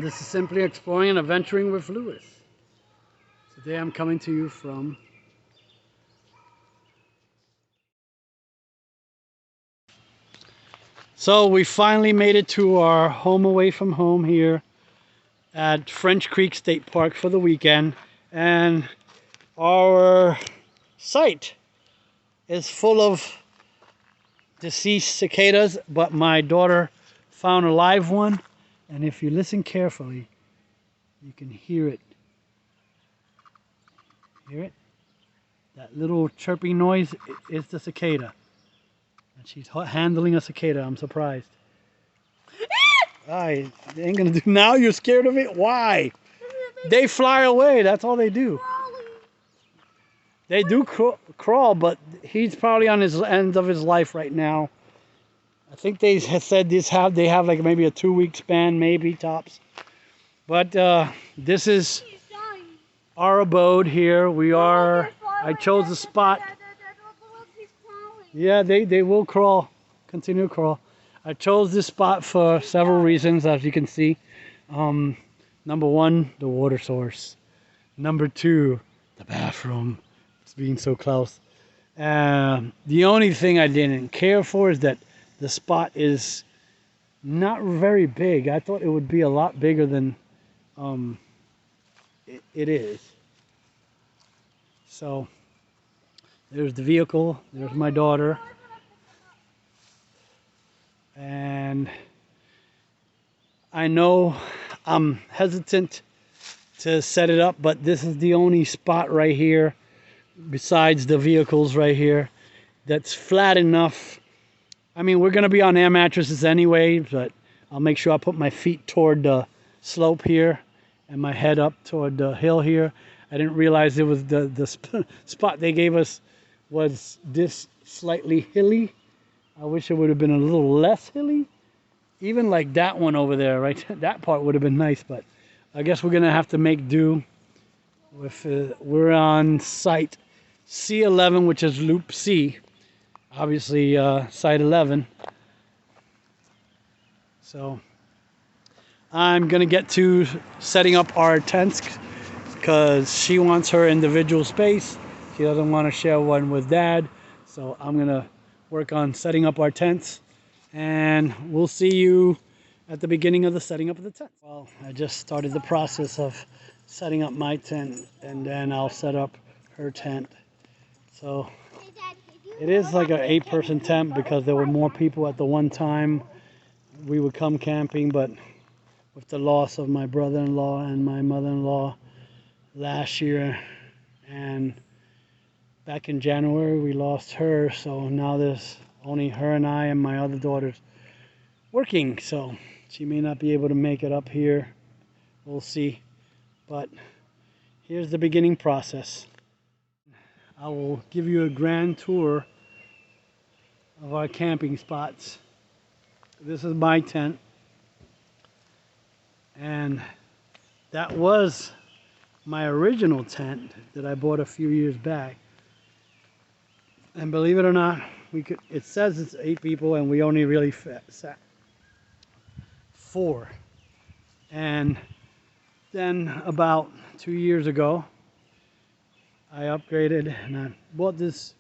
This is Simply Exploring and Adventuring with Lewis. Today I'm coming to you from So we finally made it to our home away from home here at French Creek State Park for the weekend, and our site is full of deceased cicadas, but my daughter found a live one, and if you listen carefully you can hear it. Hear it? That little chirping noise is the cicada. And she's handling a cicada. I'm surprised. They ain't gonna do. Now you're scared of it? Why? They fly away. That's all they do. They do crawl, but he's probably on his end of his life right now. I think they said they have like maybe a 2-week span, maybe tops. But this is our abode here. I chose the spot. Yeah, they will crawl, continue to crawl. I chose this spot for several reasons, as you can see. Number one, the water source. Number two, the bathroom. It's being so close. The only thing I didn't care for is that the spot is not very big. I thought it would be a lot bigger than it is. So there's the vehicle, there's my daughter, and I know I'm hesitant to set it up, but this is the only spot right here, besides the vehicles right here, that's flat enough. I mean, we're going to be on air mattresses anyway, but I'll make sure I put my feet toward the slope here and my head up toward the hill here. I didn't realize it was the spot they gave us was this slightly hilly. I wish it would have been a little less hilly. Even like that one over there, right? That part would have been nice, but I guess we're gonna have to make do with we're on site C11, which is Loop C. Obviously site 11. So I'm gonna get to setting up our tents because she wants her individual space. She doesn't want to share one with Dad. So I'm gonna work on setting up our tents, and we'll see you at the beginning of the setting up of the tent. Well, I just started the process of setting up my tent, and then I'll set up her tent. So it is like an 8-person tent because there were more people at the one time we would come camping, but with the loss of my brother-in-law and my mother-in-law last year, and back in January we lost her, so now there's only her and I and my other daughters working, so she may not be able to make it up here. We'll see. But here's the beginning process. I will give you a grand tour of our camping spots. This is my tent, and that was my original tent that I bought a few years back. And believe it or not, it says it's 8 people and we only really sat 4. And then about 2 years ago, I upgraded and I bought this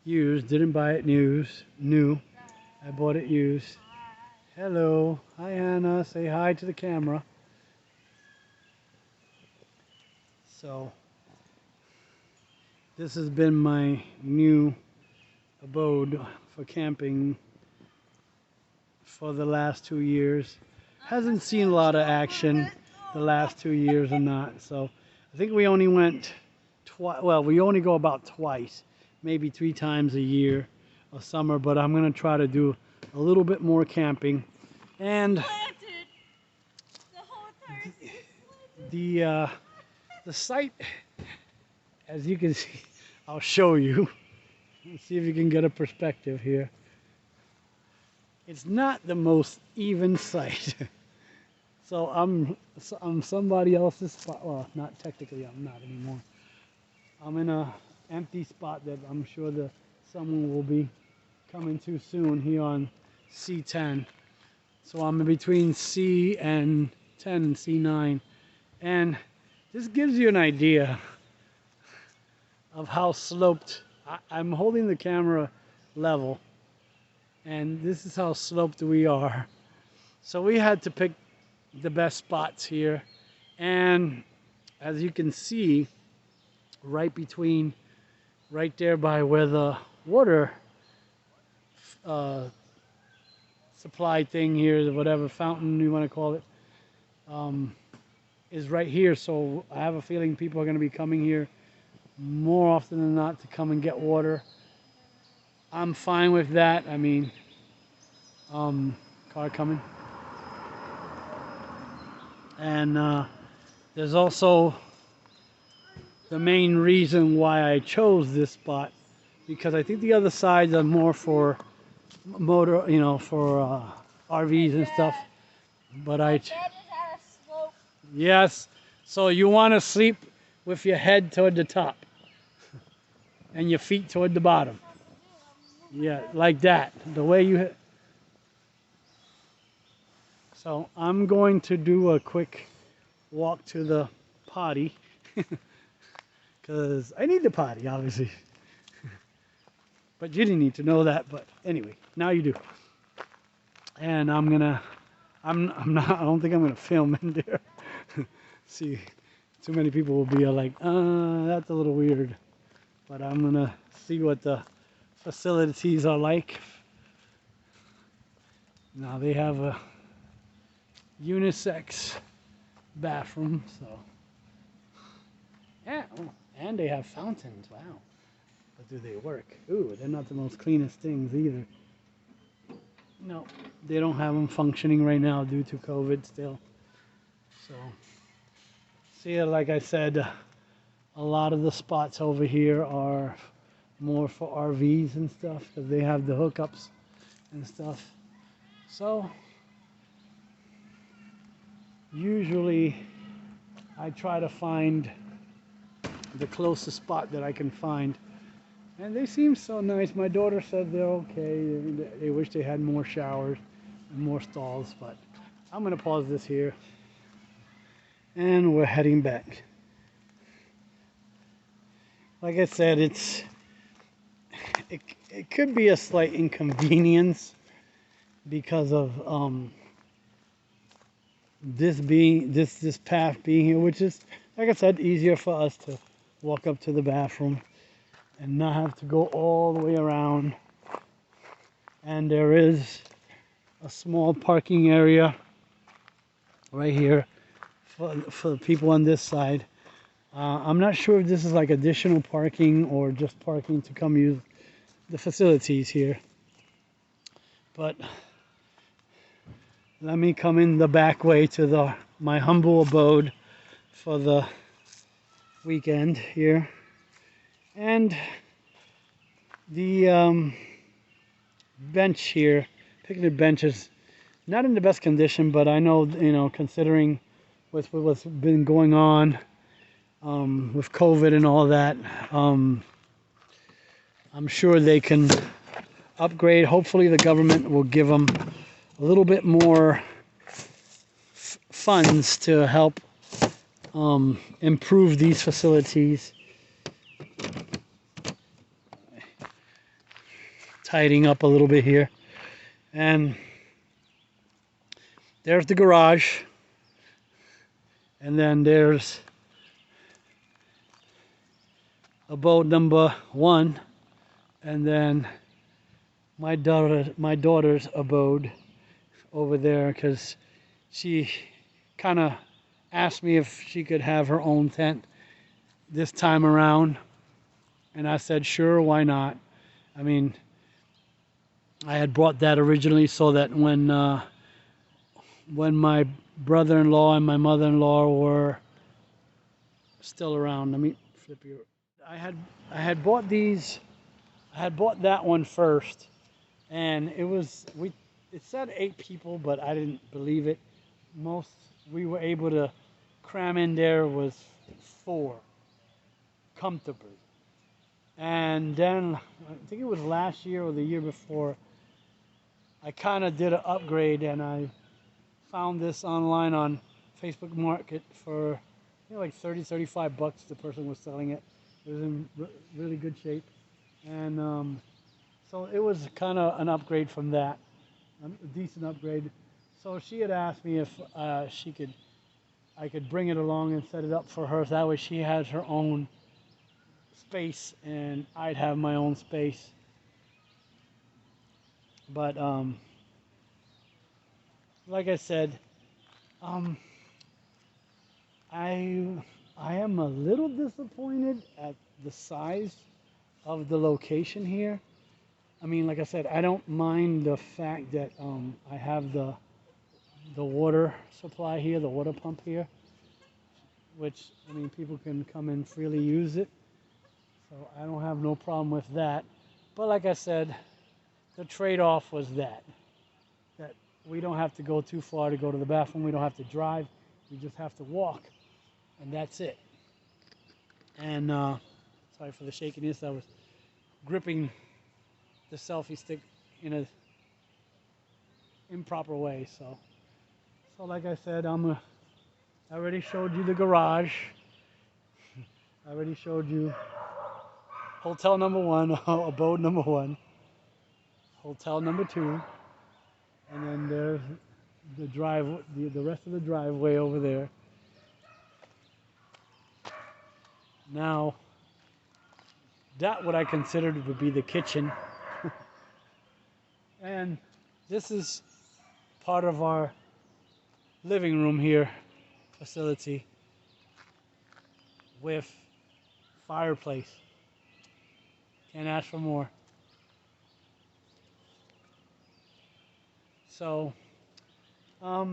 used. Didn't buy it new. I bought it used. Hello. Hi, Hannah. Say hi to the camera. So this has been my new abode for camping for the last 2 years. Hasn't seen a lot of action the last 2 years or not. So I think we only went well, we only go about twice, maybe 3 times a year or summer, but I'm going to try to do a little bit more camping. And the site, as you can see, I'll show you. Let's see if you can get a perspective here. It's not the most even site. So I'm somebody else's spot. Well, not technically, I'm not anymore. I'm in a empty spot that I'm sure someone will be coming to soon here on C10. So I'm in between C and C10 and C9. And this gives you an idea of how sloped. I'm holding the camera level, and this is how sloped we are. So we had to pick the best spots here. And as you can see, right there by where the water supply thing here, whatever fountain you want to call it, is right here. So I have a feeling people are going to be coming here more often than not to come and get water. I'm fine with that. I mean, car coming. And there's also the main reason why I chose this spot, because I think the other sides are more for motor, for RVs and stuff. But yes, so you want to sleep with your head toward the top and your feet toward the bottom. Yeah, like that, the way you hit. So I'm going to do a quick walk to the potty because I need the potty, obviously. But you didn't need to know that. But anyway, now you do. And I'm not. I don't think I'm gonna film in there. See, too many people will be like, that's a little weird. But I'm gonna see what the facilities are like. Now they have a unisex bathroom, so yeah. Oh, and they have fountains. Wow. But do they work? Ooh, they're not the most cleanest things either. No, they don't have them functioning right now due to COVID still. So, see, like I said, a lot of the spots over here are more for RVs and stuff because they have the hookups and stuff. So, usually I try to find the closest spot that I can find. And they seem so nice. My daughter said they're okay. They wish they had more showers and more stalls, but I'm going to pause this here. And we're heading back. Like I said, it could be a slight inconvenience because of this path being here, which is, like I said, easier for us to walk up to the bathroom and not have to go all the way around. And there is a small parking area right here for the people on this side. I'm not sure if this is like additional parking or just parking to come use the facilities here. But let me come in the back way to my humble abode for the weekend here. And the bench here, picnic bench, is not in the best condition, but I know, considering with what's been going on with COVID and all that, I'm sure they can upgrade. Hopefully the government will give them a little bit more funds to help improve these facilities. Tidying up a little bit here. And there's the garage. And then there's abode number 1. And then my daughter's abode over there, because she kind of asked me if she could have her own tent this time around. And I said, sure, why not? I mean, I had brought that originally so that when my brother-in-law and my mother-in-law were still around. Let me flip you. I had bought these. I had bought that one first, and it said 8 people, but I didn't believe it. Most we were able to cram in there was 4 comfortably. And then I think it was last year or the year before, I kind of did an upgrade, and I found this online on Facebook Market for like 30-35 bucks. The person was selling it. It was in really good shape, and so it was kind of an upgrade from that, a decent upgrade. So she had asked me if I could bring it along and set it up for her. So that way she has her own space and I'd have my own space. But like I said, um, I am a little disappointed at the size of the location here. I mean, like I said, I don't mind the fact that I have the water supply here, the water pump here, which, I mean, people can come and freely use it. So I don't have no problem with that. But like I said, the trade-off was that we don't have to go too far to go to the bathroom. We don't have to drive. We just have to walk, and that's it. And sorry for the shakiness. I was gripping the selfie stick in a improper way. So like I said, I already showed you the garage. I already showed you hotel number 1, abode number 1, hotel number 2, and then there's the rest of the driveway over there. Now, that what I considered would be the kitchen. And this is part of our living room here, facility, with fireplace. Can't ask for more. So, I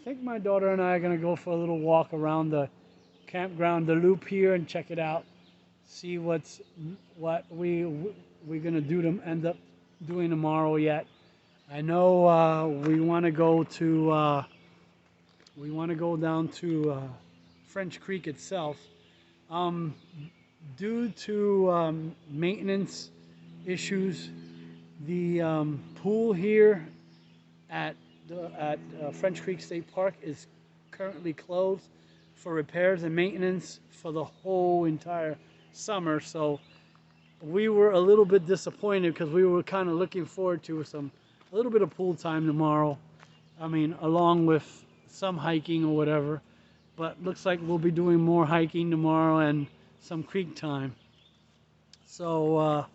think my daughter and I are going to go for a little walk around the campground, the loop here, and check it out. See what we're going to do to end up doing tomorrow yet. I know we want to go down to French Creek itself. Due to maintenance issues, the pool here at French Creek State Park is currently closed for repairs and maintenance for the whole entire summer. So we were a little bit disappointed because we were kind of looking forward to a little bit of pool time tomorrow. I mean, along with some hiking or whatever. But looks like we'll be doing more hiking tomorrow and some creek time. So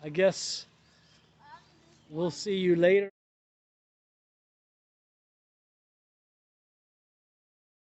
I guess we'll see you later.